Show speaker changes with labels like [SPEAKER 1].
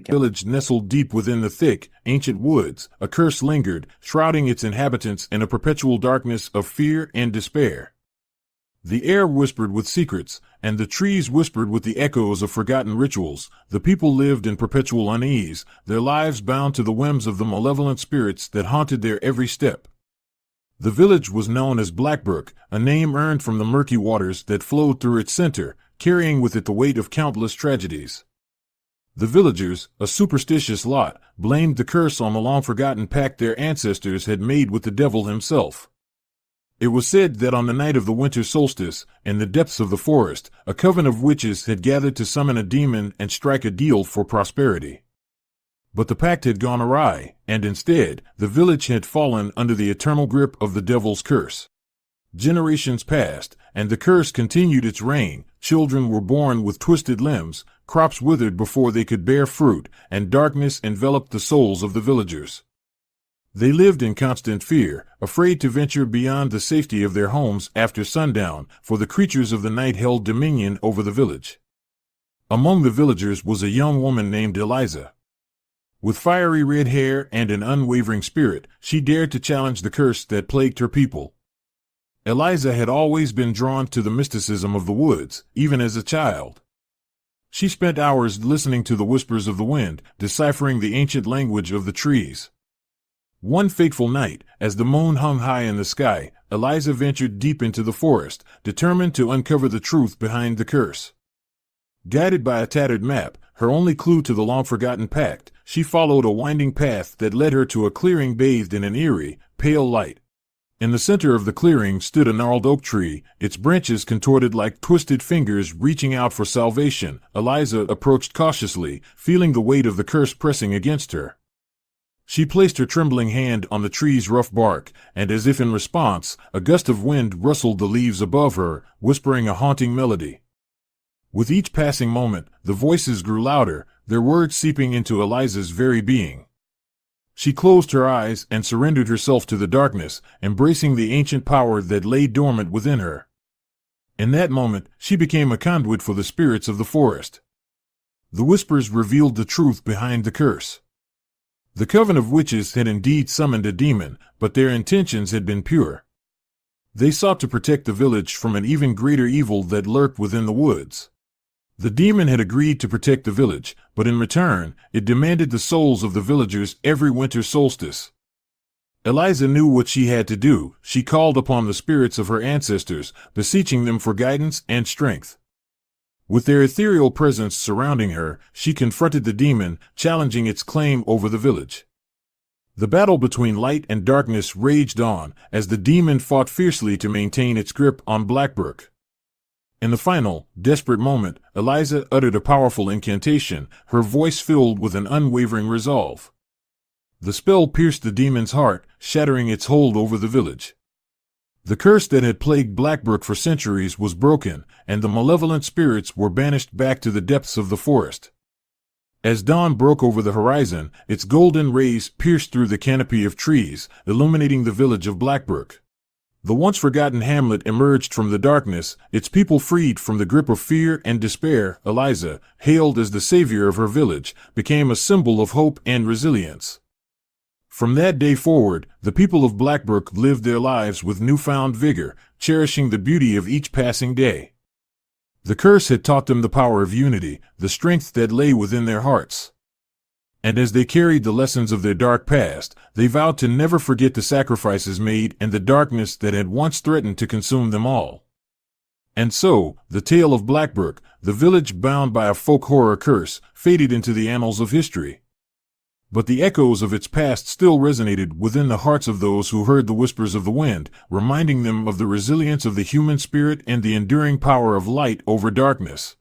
[SPEAKER 1] village nestled deep within the thick, ancient woods, a curse lingered, shrouding its inhabitants in a perpetual darkness of fear and despair. The air whispered with secrets, and the trees whispered with the echoes of forgotten rituals. The people lived in perpetual unease, their lives bound to the whims of the malevolent spirits that haunted their every step. The village was known as Blackbrook, a name earned from the murky waters that flowed through its center, carrying with it the weight of countless tragedies. The villagers, a superstitious lot, blamed the curse on the long-forgotten pact their ancestors had made with the devil himself. It was said that on the night of the winter solstice, in the depths of the forest, a coven of witches had gathered to summon a demon and strike a deal for prosperity. But the pact had gone awry, and instead, the village had fallen under the eternal grip of the devil's curse. Generations passed, and the curse continued its reign. Children were born with twisted limbs, crops withered before they could bear fruit, and darkness enveloped the souls of the villagers. They lived in constant fear, afraid to venture beyond the safety of their homes after sundown, for the creatures of the night held dominion over the village. Among the villagers was a young woman named Eliza. With fiery red hair and an unwavering spirit, she dared to challenge the curse that plagued her people. Eliza had always been drawn to the mysticism of the woods, even as a child. She spent hours listening to the whispers of the wind, deciphering the ancient language of the trees. One fateful night, as the moon hung high in the sky, Eliza ventured deep into the forest, determined to uncover the truth behind the curse. Guided by a tattered map, her only clue to the long-forgotten pact, she followed a winding path that led her to a clearing bathed in an eerie, pale light. In the center of the clearing stood a gnarled oak tree, its branches contorted like twisted fingers reaching out for salvation. Eliza approached cautiously, feeling the weight of the curse pressing against her. She placed her trembling hand on the tree's rough bark, and as if in response, a gust of wind rustled the leaves above her, whispering a haunting melody. With each passing moment, the voices grew louder, their words seeping into Eliza's very being. She closed her eyes and surrendered herself to the darkness, embracing the ancient power that lay dormant within her. In that moment, she became a conduit for the spirits of the forest. The whispers revealed the truth behind the curse. The coven of witches had indeed summoned a demon, but their intentions had been pure. They sought to protect the village from an even greater evil that lurked within the woods. The demon had agreed to protect the village, but in return, it demanded the souls of the villagers every winter solstice. Eliza knew what she had to do. She called upon the spirits of her ancestors, beseeching them for guidance and strength. With their ethereal presence surrounding her, she confronted the demon, challenging its claim over the village. The battle between light and darkness raged on, as the demon fought fiercely to maintain its grip on Blackbrook. In the final, desperate moment, Eliza uttered a powerful incantation, her voice filled with an unwavering resolve. The spell pierced the demon's heart, shattering its hold over the village. The curse that had plagued Blackbrook for centuries was broken, and the malevolent spirits were banished back to the depths of the forest. As dawn broke over the horizon, its golden rays pierced through the canopy of trees, illuminating the village of Blackbrook. The once-forgotten hamlet emerged from the darkness, its people freed from the grip of fear and despair. Eliza, hailed as the savior of her village, became a symbol of hope and resilience. From that day forward, the people of Blackbrook lived their lives with newfound vigor, cherishing the beauty of each passing day. The curse had taught them the power of unity, the strength that lay within their hearts. And as they carried the lessons of their dark past, they vowed to never forget the sacrifices made and the darkness that had once threatened to consume them all. And so, the tale of Blackbrook, the village bound by a folk horror curse, faded into the annals of history. But the echoes of its past still resonated within the hearts of those who heard the whispers of the wind, reminding them of the resilience of the human spirit and the enduring power of light over darkness.